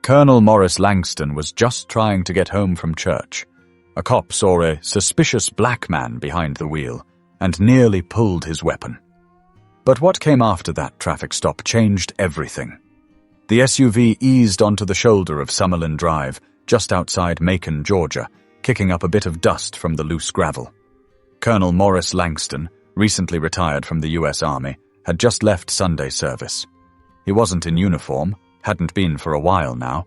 Colonel Morris Langston was just trying to get home from church. A cop saw a suspicious black man behind the wheel and nearly pulled his weapon. But what came after that traffic stop changed everything. The SUV eased onto the shoulder of Summerlin Drive, just outside Macon, Georgia, kicking up a bit of dust from the loose gravel. Colonel Morris Langston, recently retired from the U.S. Army, had just left Sunday service. He wasn't in uniform, hadn't been for a while now.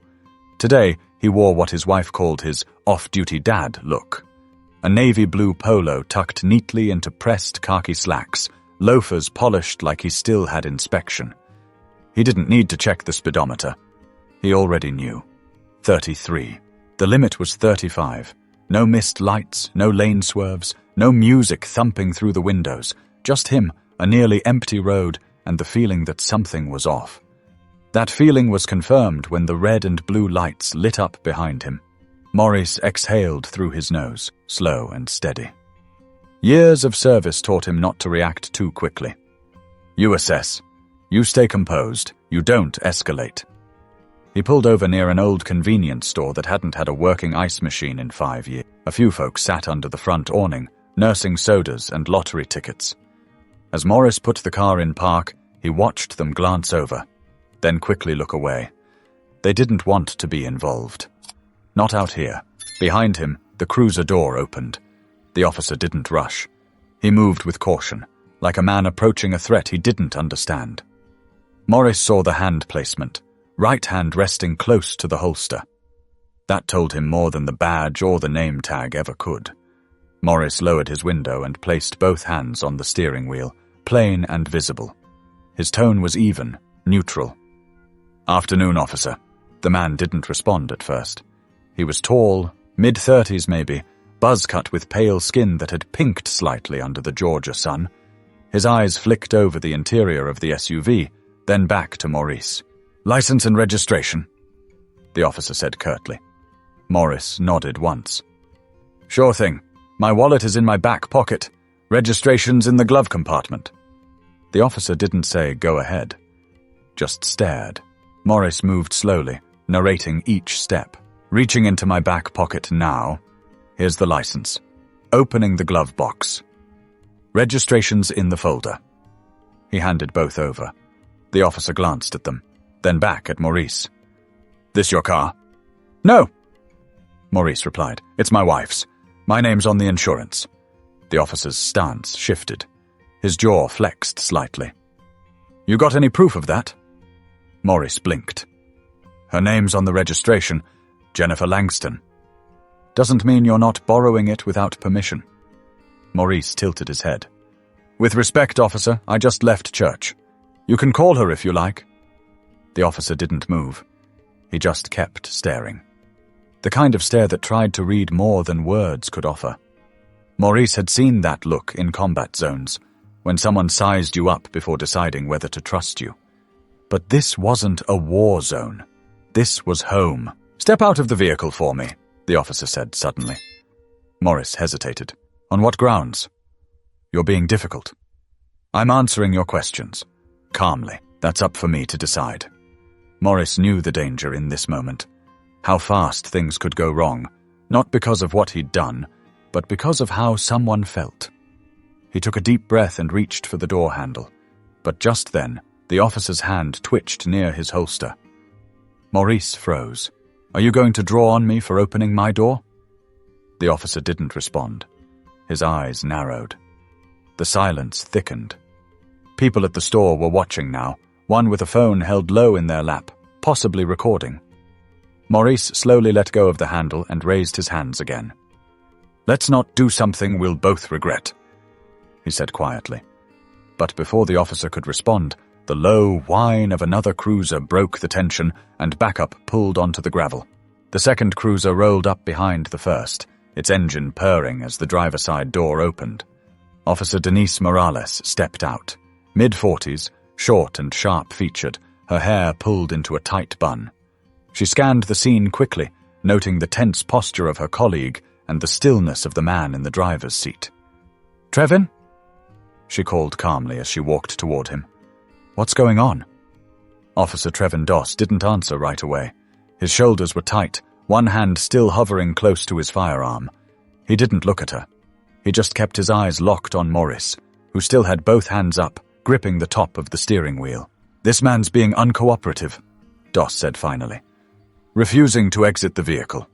Today, he wore what his wife called his off-duty dad look. A navy blue polo tucked neatly into pressed khaki slacks, loafers polished like he still had inspection. He didn't need to check the speedometer. He already knew. 33. The limit was 35. No missed lights, no lane swerves, no music thumping through the windows. Just him, a nearly empty road, and the feeling that something was off. That feeling was confirmed when the red and blue lights lit up behind him. Morris exhaled through his nose, slow and steady. Years of service taught him not to react too quickly. You assess. You stay composed. You don't escalate. He pulled over near an old convenience store that hadn't had a working ice machine in 5 years. A few folks sat under the front awning, nursing sodas and lottery tickets. As Morris put the car in park, he watched them glance over, then quickly look away. They didn't want to be involved. Not out here. Behind him, the cruiser door opened. The officer didn't rush. He moved with caution, like a man approaching a threat he didn't understand. Morris saw the hand placement, right hand resting close to the holster. That told him more than the badge or the name tag ever could. Morris lowered his window and placed both hands on the steering wheel, plain and visible. His tone was even, neutral. Afternoon, officer. The man didn't respond at first. He was tall, mid-30s maybe, buzz-cut with pale skin that had pinked slightly under the Georgia sun. His eyes flicked over the interior of the SUV, then back to Maurice. License and registration, the officer said curtly. Morris nodded once. Sure thing. My wallet is in my back pocket. Registration's in the glove compartment. The officer didn't say go ahead, just stared. Morris moved slowly, narrating each step. Reaching into my back pocket now. Here's the license. Opening the glove box. Registration's in the folder. He handed both over. The officer glanced at them, then back at Maurice. This your car? No, Maurice replied. It's my wife's. My name's on the insurance. The officer's stance shifted. His jaw flexed slightly. You got any proof of that? Maurice blinked. Her name's on the registration, Jennifer Langston. Doesn't mean you're not borrowing it without permission. Maurice tilted his head. With respect, officer, I just left church. You can call her if you like. The officer didn't move. He just kept staring. The kind of stare that tried to read more than words could offer. Maurice had seen that look in combat zones, when someone sized you up before deciding whether to trust you. But this wasn't a war zone. This was home. Step out of the vehicle for me, the officer said suddenly. Morris hesitated. On what grounds? You're being difficult. I'm answering your questions. Calmly. That's up for me to decide. Morris knew the danger in this moment. How fast things could go wrong, not because of what he'd done, but because of how someone felt. He took a deep breath and reached for the door handle. But just then, the officer's hand twitched near his holster. Maurice froze. Are you going to draw on me for opening my door? The officer didn't respond. His eyes narrowed. The silence thickened. People at the store were watching now, one with a phone held low in their lap, possibly recording. Maurice slowly let go of the handle and raised his hands again. Let's not do something we'll both regret, he said quietly. But before the officer could respond, the low whine of another cruiser broke the tension and backup pulled onto the gravel. The second cruiser rolled up behind the first, its engine purring as the driver's side door opened. Officer Denise Morales stepped out. Mid-40s, short and sharp-featured, her hair pulled into a tight bun. She scanned the scene quickly, noting the tense posture of her colleague and the stillness of the man in the driver's seat. Trevin? She called calmly as she walked toward him. What's going on? Officer Trevin Doss didn't answer right away. His shoulders were tight, one hand still hovering close to his firearm. He didn't look at her. He just kept his eyes locked on Morris, who still had both hands up, gripping the top of the steering wheel. "This man's being uncooperative," Doss said finally, "refusing to exit the vehicle."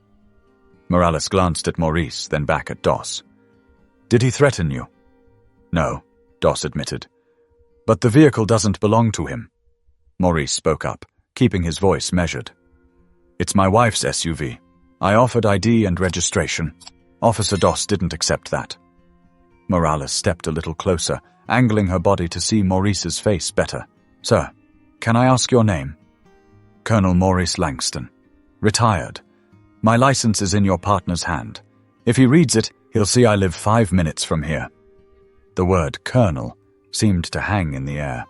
Morales glanced at Maurice, then back at Doss. "Did he threaten you?" "No," Doss admitted. "But the vehicle doesn't belong to him." Maurice spoke up, keeping his voice measured. "It's my wife's SUV. I offered ID and registration. Officer Doss didn't accept that." Morales stepped a little closer, angling her body to see Maurice's face better. "Sir, can I ask your name?" "Colonel Maurice Langston. Retired. My license is in your partner's hand. If he reads it, he'll see I live 5 minutes from here." The word colonel seemed to hang in the air.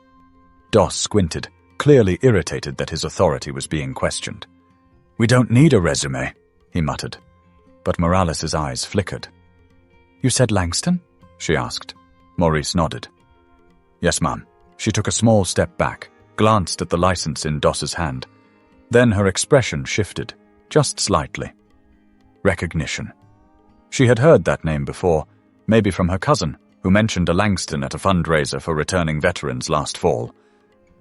Doss squinted, clearly irritated that his authority was being questioned. "We don't need a resume," he muttered. But Morales's eyes flickered. "You said Langston?" she asked. Maurice nodded. "Yes, ma'am." She took a small step back, glanced at the license in Doss's hand. Then her expression shifted, just slightly. Recognition. She had heard that name before, maybe from her cousin, who mentioned a Langston at a fundraiser for returning veterans last fall.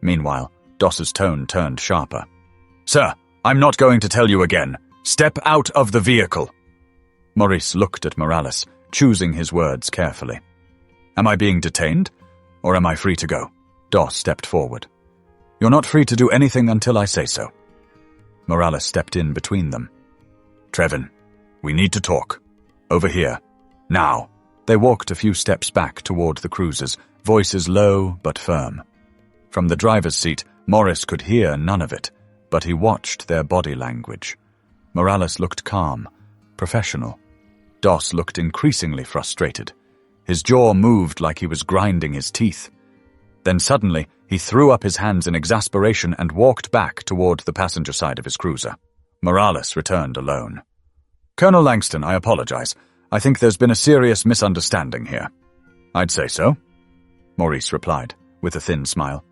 Meanwhile, Doss's tone turned sharper. "Sir, I'm not going to tell you again. Step out of the vehicle." Maurice looked at Morales, choosing his words carefully. "Am I being detained, or am I free to go?" Doss stepped forward. "You're not free to do anything until I say so." Morales stepped in between them. "Trevin, we need to talk. Over here. Now." They walked a few steps back toward the cruisers, voices low but firm. From the driver's seat, Morris could hear none of it, but he watched their body language. Morales looked calm, professional. Doss looked increasingly frustrated. His jaw moved like he was grinding his teeth. Then suddenly, he threw up his hands in exasperation and walked back toward the passenger side of his cruiser. Morales returned alone. "Colonel Langston, I apologize. I think there's been a serious misunderstanding here." "I'd say so," Maurice replied, with a thin smile.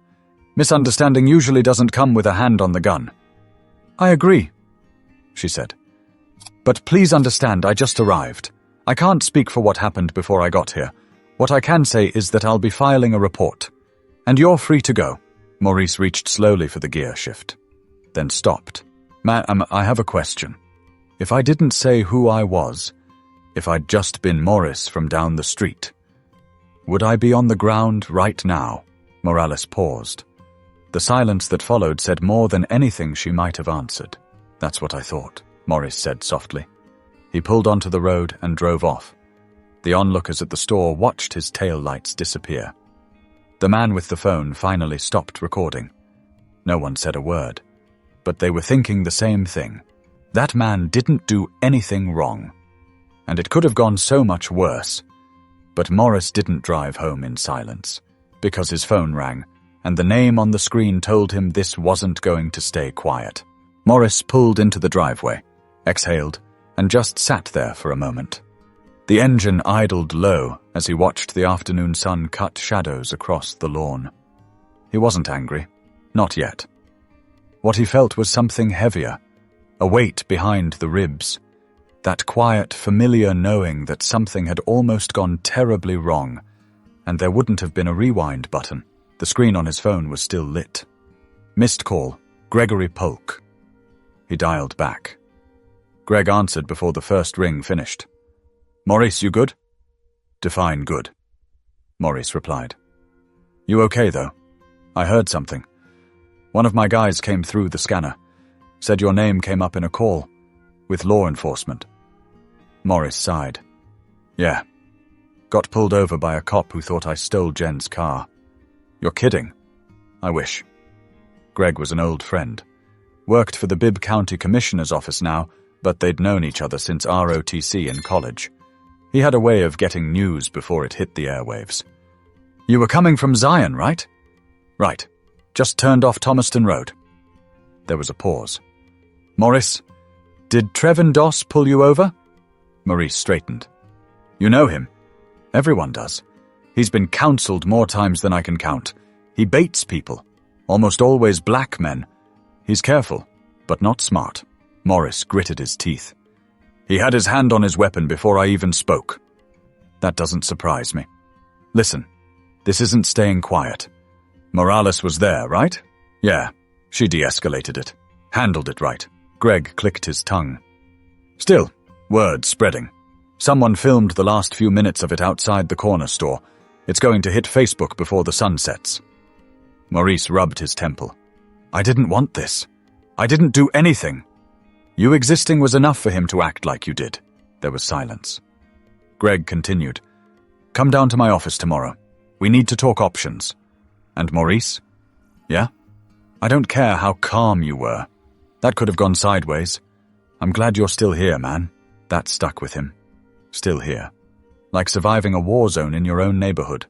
"Misunderstanding usually doesn't come with a hand on the gun." "I agree," she said. "But please understand, I just arrived. I can't speak for what happened before I got here. What I can say is that I'll be filing a report. And you're free to go." Maurice reached slowly for the gear shift, then stopped. "Ma'am, I have a question. If I didn't say who I was, if I'd just been Morris from down the street, would I be on the ground right now?" Morales paused. The silence that followed said more than anything she might have answered. "That's what I thought," Morris said softly. He pulled onto the road and drove off. The onlookers at the store watched his tail lights disappear. The man with the phone finally stopped recording. No one said a word, but they were thinking the same thing. That man didn't do anything wrong. And it could have gone so much worse. But Morris didn't drive home in silence, because his phone rang, and the name on the screen told him this wasn't going to stay quiet. Morris pulled into the driveway, exhaled, and just sat there for a moment. The engine idled low as he watched the afternoon sun cut shadows across the lawn. He wasn't angry, not yet. What he felt was something heavier, a weight behind the ribs, that quiet, familiar knowing that something had almost gone terribly wrong, and there wouldn't have been a rewind button. The screen on his phone was still lit. Missed call, Gregory Polk. He dialed back. Greg answered before the first ring finished. "Maurice, you good?" "Define good," Maurice replied. "You okay, though? I heard something. One of my guys came through the scanner. Said your name came up in a call. With law enforcement." Maurice sighed. "Yeah. Got pulled over by a cop who thought I stole Jen's car." "You're kidding." "I wish." Greg was an old friend. Worked for the Bibb County Commissioner's office now, but they'd known each other since ROTC in college. He had a way of getting news before it hit the airwaves. "You were coming from Zion, right?" "Right. Just turned off Thomaston Road." There was a pause. "Maurice, did Trevin Doss pull you over?" Maurice straightened. "You know him?" "Everyone does. He's been counseled more times than I can count. He baits people, almost always black men. He's careful, but not smart." Morris gritted his teeth. He had his hand on his weapon before I even spoke. That doesn't surprise me. Listen, this isn't staying quiet. Morales was there, right? Yeah, she de-escalated it. Handled it right. Greg clicked his tongue. Still, word spreading. Someone filmed the last few minutes of it outside the corner store. It's going to hit Facebook before the sun sets. Maurice rubbed his temple. I didn't want this. I didn't do anything. You existing was enough for him to act like you did. There was silence. Greg continued. Come down to my office tomorrow. We need to talk options. And Maurice? Yeah? I don't care how calm you were. That could have gone sideways. I'm glad you're still here, man. That stuck with him. Still here. Like surviving a war zone in your own neighborhood.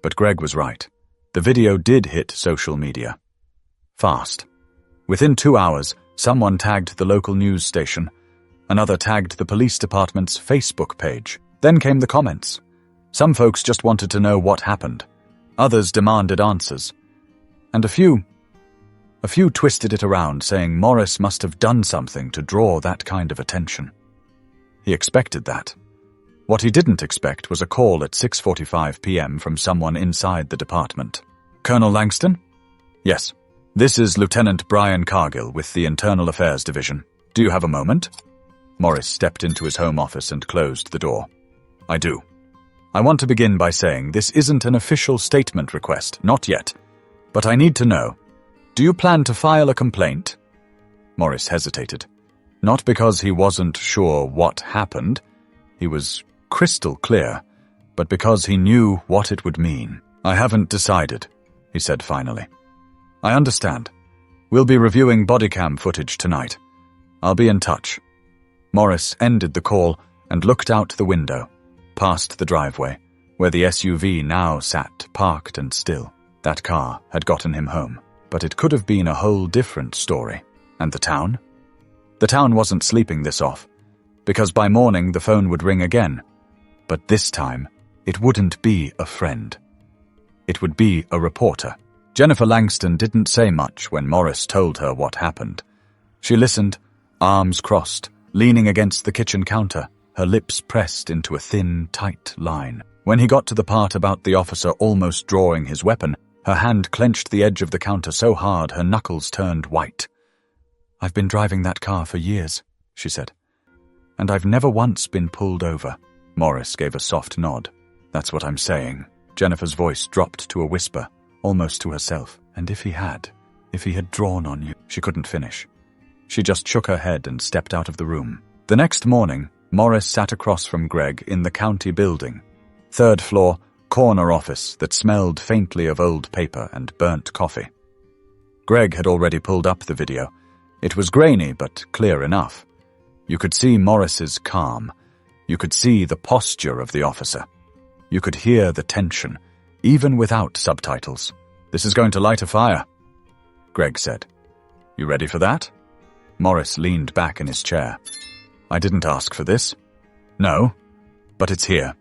But Greg was right. The video did hit social media. Fast. Within 2 hours, someone tagged the local news station. Another tagged the police department's Facebook page. Then came the comments. Some folks just wanted to know what happened. Others demanded answers. And a few twisted it around, saying Morris must have done something to draw that kind of attention. He expected that. What he didn't expect was a call at 6:45 p.m. from someone inside the department. Colonel Langston? Yes. This is Lieutenant Brian Cargill with the Internal Affairs Division. Do you have a moment? Morris stepped into his home office and closed the door. I do. I want to begin by saying this isn't an official statement request, not yet. But I need to know, do you plan to file a complaint? Morris hesitated. Not because he wasn't sure what happened. He was crystal clear, but because he knew what it would mean. I haven't decided, he said finally. I understand. We'll be reviewing bodycam footage tonight. I'll be in touch. Morris ended the call and looked out the window, past the driveway, where the SUV now sat parked and still. That car had gotten him home, but it could have been a whole different story. And the town? The town wasn't sleeping this off, because by morning the phone would ring again. But this time, it wouldn't be a friend. It would be a reporter. Jennifer Langston didn't say much when Morris told her what happened. She listened, arms crossed, leaning against the kitchen counter, her lips pressed into a thin, tight line. When he got to the part about the officer almost drawing his weapon, her hand clenched the edge of the counter so hard her knuckles turned white. I've been driving that car for years, she said. And I've never once been pulled over. Morris gave a soft nod. That's what I'm saying. Jennifer's voice dropped to a whisper, almost to herself. And if he had drawn on you, she couldn't finish. She just shook her head and stepped out of the room. The next morning, Morris sat across from Greg in the county building. 3rd floor, corner office that smelled faintly of old paper and burnt coffee. Greg had already pulled up the video. It was grainy but clear enough. You could see Morris's calm. You could see the posture of the officer. You could hear the tension, even without subtitles. This is going to light a fire, Greg said. You ready for that? Morris leaned back in his chair. I didn't ask for this. No, but it's here.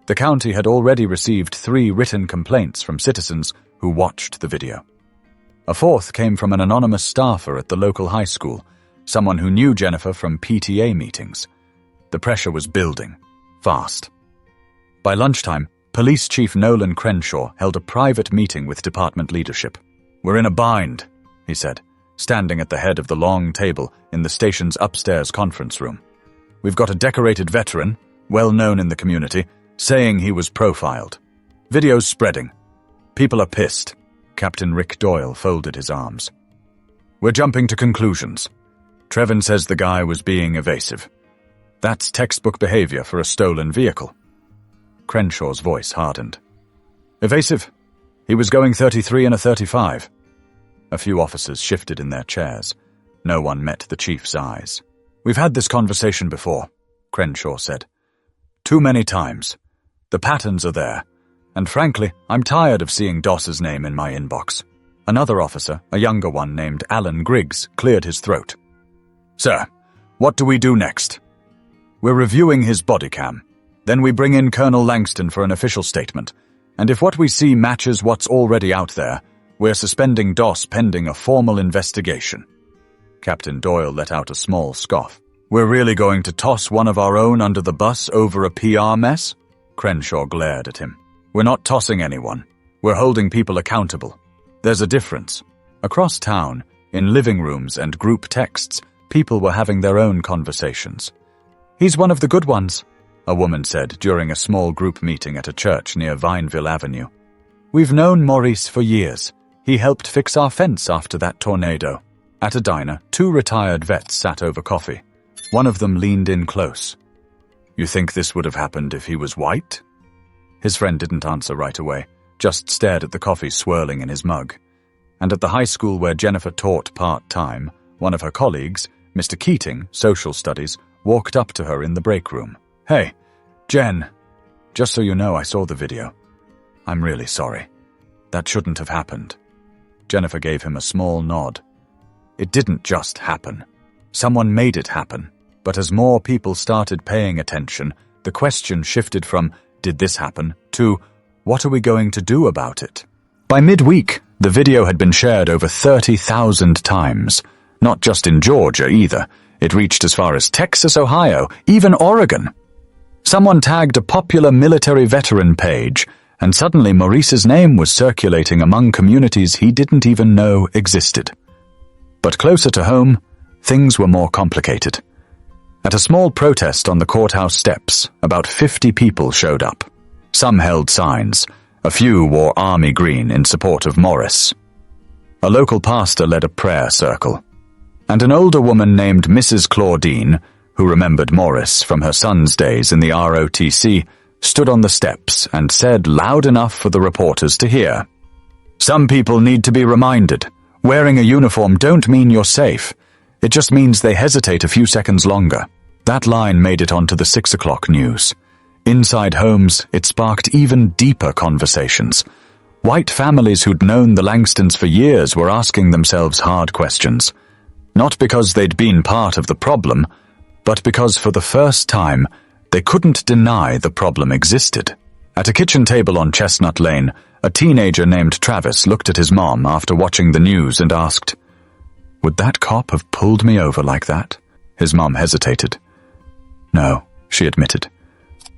The county had already received 3 written complaints from citizens who watched the video. A 4th came from an anonymous staffer at the local high school, someone who knew Jennifer from PTA meetings. The pressure was building, fast. By lunchtime, Police Chief Nolan Crenshaw held a private meeting with department leadership. We're in a bind, he said, standing at the head of the long table in the station's upstairs conference room. We've got a decorated veteran, well known in the community, saying he was profiled. Videos spreading. People are pissed. Captain Rick Doyle folded his arms. We're jumping to conclusions. Trevin says the guy was being evasive. That's textbook behavior for a stolen vehicle. Crenshaw's voice hardened. Evasive? He was going 33 and a 35. A few officers shifted in their chairs. No one met the chief's eyes. We've had this conversation before, Crenshaw said. Too many times. The patterns are there. And frankly, I'm tired of seeing Doss's name in my inbox. Another officer, a younger one named Alan Griggs, cleared his throat. Sir, what do we do next? We're reviewing his body cam. Then we bring in Colonel Langston for an official statement. And if what we see matches what's already out there, we're suspending Doss pending a formal investigation. Captain Doyle let out a small scoff. We're really going to toss one of our own under the bus over a PR mess? Crenshaw glared at him. We're not tossing anyone. We're holding people accountable. There's a difference. Across town, in living rooms and group texts, people were having their own conversations. He's one of the good ones, a woman said during a small group meeting at a church near Vineville Avenue. We've known Maurice for years. He helped fix our fence after that tornado. At a diner, 2 retired vets sat over coffee. One of them leaned in close. You think this would have happened if he was white? His friend didn't answer right away, just stared at the coffee swirling in his mug. And at the high school where Jennifer taught part-time, one of her colleagues, Mr. Keating, social studies, walked up to her in the break room. Hey, Jen, just so you know, I saw the video. I'm really sorry. That shouldn't have happened. Jennifer gave him a small nod. It didn't just happen. Someone made it happen. But as more people started paying attention, the question shifted from, did this happen, to, what are we going to do about it? By midweek, the video had been shared over 30,000 times. Not just in Georgia either. It reached as far as Texas, Ohio, even Oregon. Someone tagged a popular military veteran page, and suddenly Maurice's name was circulating among communities he didn't even know existed. But closer to home, things were more complicated. At a small protest on the courthouse steps, about 50 people showed up. Some held signs. A few wore army green in support of Morris. A local pastor led a prayer circle. And an older woman named Mrs. Claudine, who remembered Morris from her son's days in the ROTC, stood on the steps and said loud enough for the reporters to hear. Some people need to be reminded. Wearing a uniform don't mean you're safe. It just means they hesitate a few seconds longer. That line made it onto the 6 o'clock news. Inside homes, it sparked even deeper conversations. White families who'd known the Langstons for years were asking themselves hard questions. Not because they'd been part of the problem, but because for the first time, they couldn't deny the problem existed. At a kitchen table on Chestnut Lane, a teenager named Travis looked at his mom after watching the news and asked, "Would that cop have pulled me over like that?" His mom hesitated. "No," she admitted.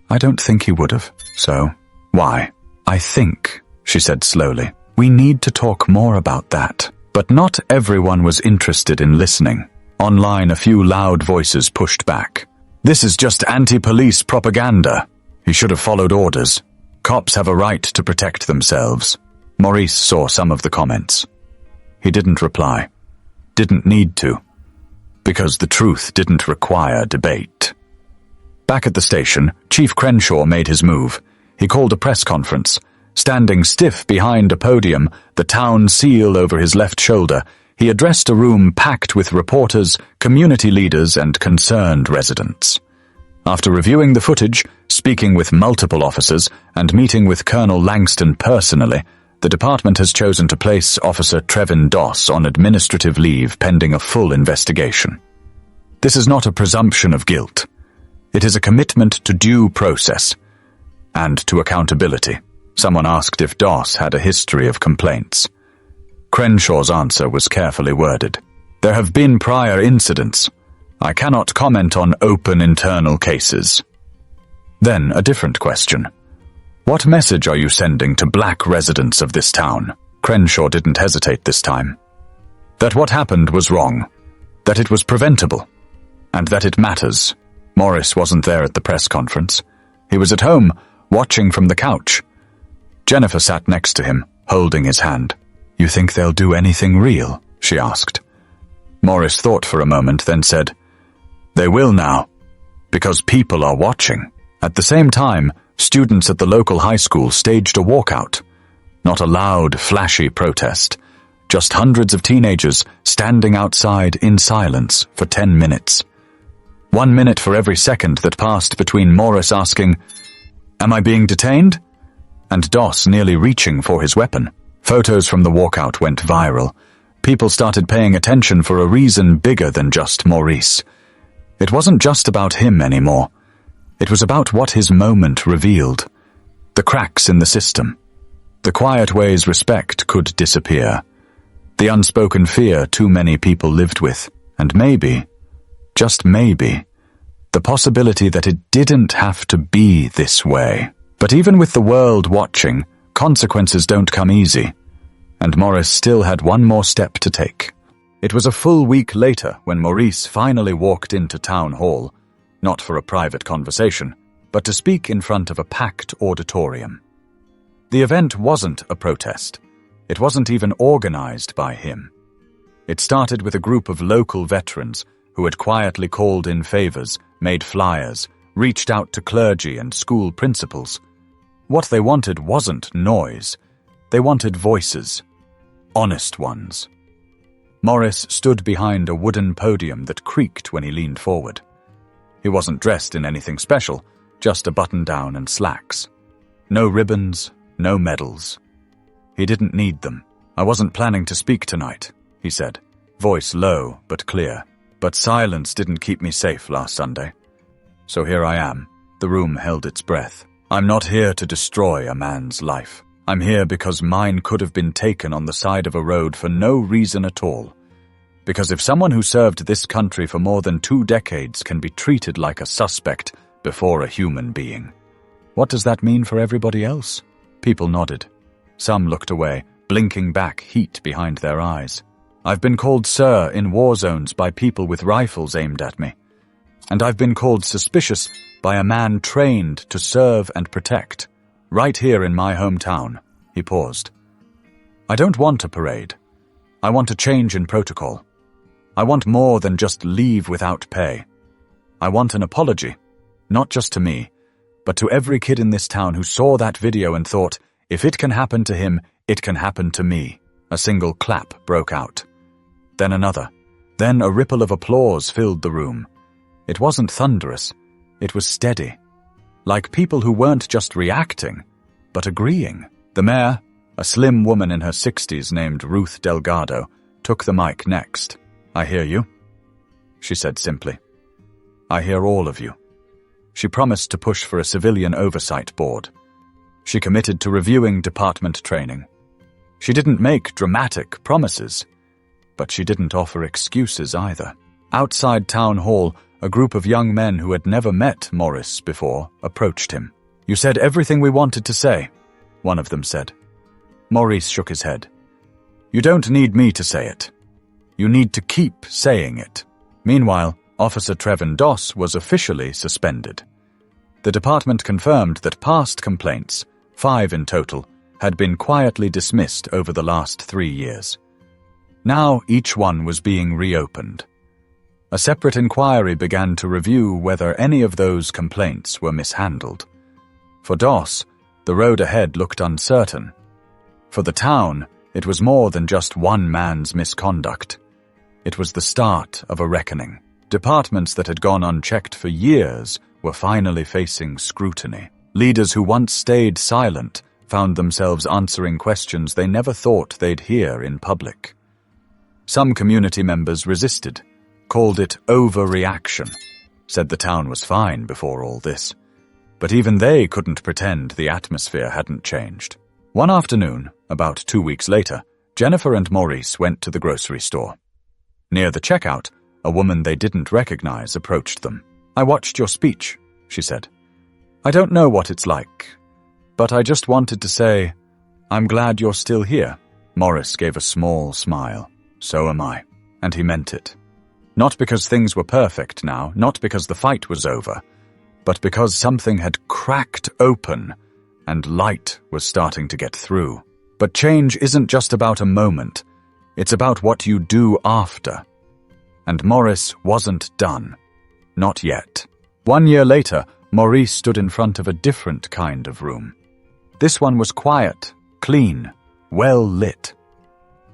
"I don't think he would have. So, why?" "I think," she said slowly, "we need to talk more about that." But not everyone was interested in listening. Online, a few loud voices pushed back. "This is just anti-police propaganda. He should have followed orders. Cops have a right to protect themselves." Maurice saw some of the comments. He didn't reply. Didn't need to. Because the truth didn't require debate. Back at the station, Chief Crenshaw made his move. He called a press conference. Standing stiff behind a podium, the town seal over his left shoulder, he addressed a room packed with reporters, community leaders, and concerned residents. After reviewing the footage, speaking with multiple officers, and meeting with Colonel Langston personally, the department has chosen to place Officer Trevin Doss on administrative leave pending a full investigation. This is not a presumption of guilt. It is a commitment to due process and to accountability. Someone asked if Doss had a history of complaints. Crenshaw's answer was carefully worded. "There have been prior incidents. I cannot comment on open internal cases." Then a different question. "What message are you sending to black residents of this town?" Crenshaw didn't hesitate this time. That what happened was wrong. That it was preventable. And that it matters. Morris wasn't there at the press conference. He was at home, watching from the couch. Jennifer sat next to him, holding his hand. "You think they'll do anything real?" she asked. Morris thought for a moment, then said, "They will now, because people are watching." At the same time, students at the local high school staged a walkout. Not a loud, flashy protest, just hundreds of teenagers standing outside in silence for 10 minutes. 1 minute for every second that passed between Morris asking, "Am I being detained?" and Doss nearly reaching for his weapon. Photos from the walkout went viral. People started paying attention for a reason bigger than just Maurice. It wasn't just about him anymore. It was about what his moment revealed. The cracks in the system. The quiet ways respect could disappear. The unspoken fear too many people lived with, And maybe, just maybe, the possibility that it didn't have to be this way. But even with the world watching, consequences don't come easy, and Morris still had one more step to take. It was a full week later when Maurice finally walked into town hall, not for a private conversation, but to speak in front of a packed auditorium. The event wasn't a protest. It wasn't even organized by him. It started with a group of local veterans who had quietly called in favors, made flyers, reached out to clergy and school principals. What they wanted wasn't noise. They wanted voices. Honest ones. Morris stood behind a wooden podium that creaked when he leaned forward. He wasn't dressed in anything special, just a button-down and slacks. No ribbons, no medals. He didn't need them. "I wasn't planning to speak tonight," he said, voice low but clear. "But silence didn't keep me safe last Sunday. So here I am." The room held its breath. "I'm not here to destroy a man's life. I'm here because mine could have been taken on the side of a road for no reason at all. Because if someone who served this country for more than 2 decades can be treated like a suspect before a human being, what does that mean for everybody else?" People nodded. Some looked away, blinking back heat behind their eyes. "I've been called sir in war zones by people with rifles aimed at me. And I've been called suspicious by a man trained to serve and protect. Right here in my hometown." He paused. "I don't want a parade. I want a change in protocol. I want more than just leave without pay. I want an apology, not just to me, but to every kid in this town who saw that video and thought, if it can happen to him, it can happen to me." A single clap broke out. Then another. Then a ripple of applause filled the room. It wasn't thunderous. It was steady. Like people who weren't just reacting, but agreeing. The mayor, a slim woman in her 60s named Ruth Delgado, took the mic next. "I hear you," she said simply. "I hear all of you." She promised to push for a civilian oversight board. She committed to reviewing department training. She didn't make dramatic promises, but she didn't offer excuses either. Outside town hall, a group of young men who had never met Morris before approached him. "You said everything we wanted to say," one of them said. Maurice shook his head. "You don't need me to say it. You need to keep saying it." Meanwhile, Officer Trevin Doss was officially suspended. The department confirmed that past complaints, 5 in total, had been quietly dismissed over the last 3 years. Now each one was being reopened. A separate inquiry began to review whether any of those complaints were mishandled. For Doss, the road ahead looked uncertain. For the town, it was more than just one man's misconduct. It was the start of a reckoning. Departments that had gone unchecked for years were finally facing scrutiny. Leaders who once stayed silent found themselves answering questions they never thought they'd hear in public. Some community members resisted, called it overreaction, said the town was fine before all this. But even they couldn't pretend the atmosphere hadn't changed. One afternoon, about 2 weeks later, Jennifer and Maurice went to the grocery store. Near the checkout, a woman they didn't recognize approached them. "I watched your speech," she said. "I don't know what it's like, but I just wanted to say, I'm glad you're still here." Morris gave a small smile. "So am I." And he meant it. Not because things were perfect now, not because the fight was over, but because something had cracked open and light was starting to get through. But change isn't just about a moment. It's about what you do after. And Morris wasn't done. Not yet. 1 year later, Maurice stood in front of a different kind of room. This one was quiet, clean, well lit.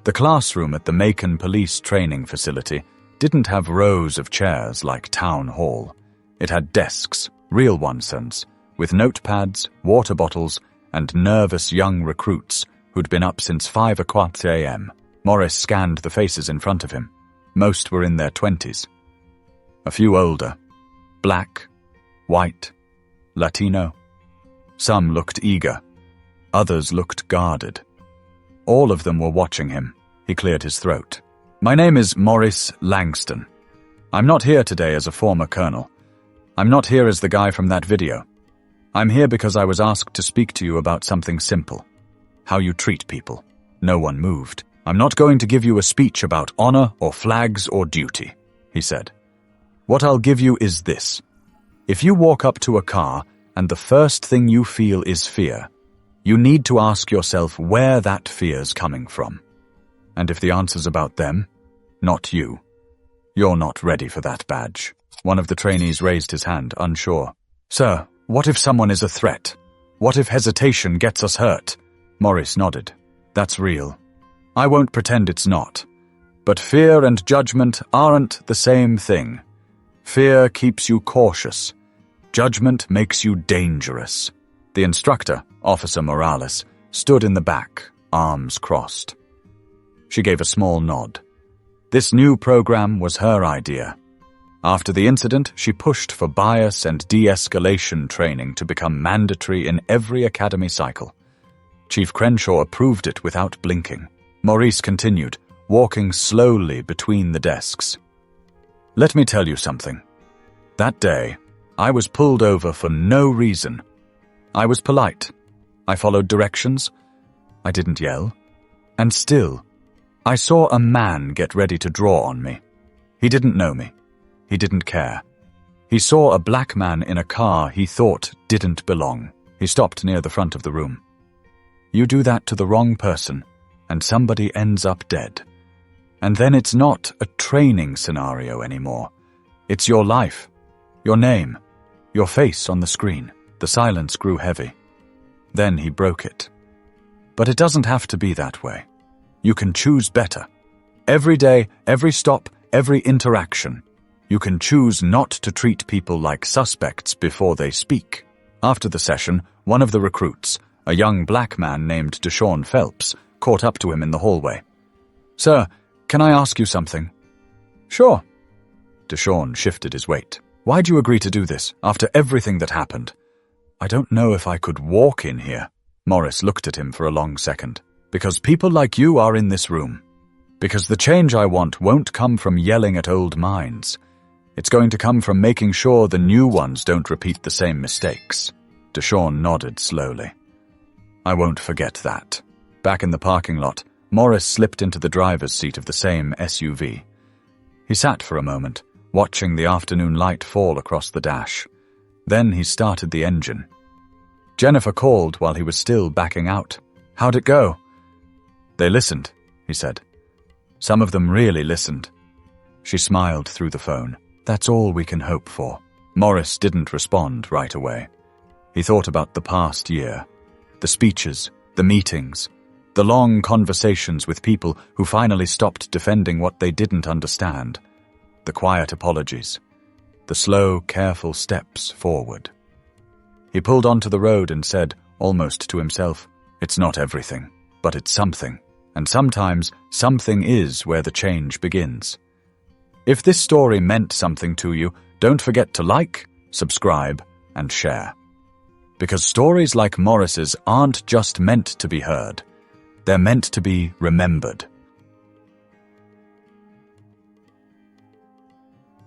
The classroom at the Macon Police Training Facility didn't have rows of chairs like Town Hall. It had desks, real ones, with notepads, water bottles, and nervous young recruits who'd been up since 5 o'clock a.m. Morris scanned the faces in front of him. Most were in their 20s. A few older. Black, white, Latino. Some looked eager. Others looked guarded. All of them were watching him. He cleared his throat. "My name is Maurice Langston," I'm not here today as a former colonel. I'm not here as the guy from that video. I'm here because I was asked to speak to you about something simple. How you treat people. No one moved. I'm not going to give you a speech about honor or flags or duty, he said. What I'll give you is this. If you walk up to a car and the first thing you feel is fear, you need to ask yourself where that fear's coming from. And if the answer's about them, not you, you're not ready for that badge. One of the trainees raised his hand, unsure. Sir, what if someone is a threat? What if hesitation gets us hurt? Morris nodded. That's real. I won't pretend it's not. But fear and judgment aren't the same thing. Fear keeps you cautious. Judgment makes you dangerous. The instructor, Officer Morales, stood in the back, arms crossed. She gave a small nod. This new program was her idea. After the incident, she pushed for bias and de-escalation training to become mandatory in every academy cycle. Chief Crenshaw approved it without blinking. Maurice continued, walking slowly between the desks. Let me tell you something. That day, I was pulled over for no reason. I was polite. I followed directions. I didn't yell. And still, I saw a man get ready to draw on me. He didn't know me. He didn't care. He saw a black man in a car he thought didn't belong. He stopped near the front of the room. You do that to the wrong person, and somebody ends up dead. And then it's not a training scenario anymore. It's your life, your name, your face on the screen. The silence grew heavy. Then he broke it. But it doesn't have to be that way. You can choose better. Every day, every stop, every interaction, you can choose not to treat people like suspects before they speak. After the session, one of the recruits, a young black man named Deshaun Phelps, caught up to him in the hallway. Sir, can I ask you something? Sure. Deshaun shifted his weight. Why'd you agree to do this, after everything that happened? I don't know if I could walk in here. Morris looked at him for a long second. Because people like you are in this room. Because the change I want won't come from yelling at old minds. It's going to come from making sure the new ones don't repeat the same mistakes. Deshaun nodded slowly. I won't forget that. Back in the parking lot, Morris slipped into the driver's seat of the same SUV. He sat for a moment, watching the afternoon light fall across the dash. Then he started the engine. Jennifer called while he was still backing out. How'd it go? They listened, he said. Some of them really listened. She smiled through the phone. That's all we can hope for. Morris didn't respond right away. He thought about the past year. The speeches, the meetings, the long conversations with people who finally stopped defending what they didn't understand. The quiet apologies. The slow, careful steps forward. He pulled onto the road and said, almost to himself, it's not everything, but it's something. And sometimes, something is where the change begins. If this story meant something to you, don't forget to like, subscribe, and share. Because stories like Morris's aren't just meant to be heard. They're meant to be remembered.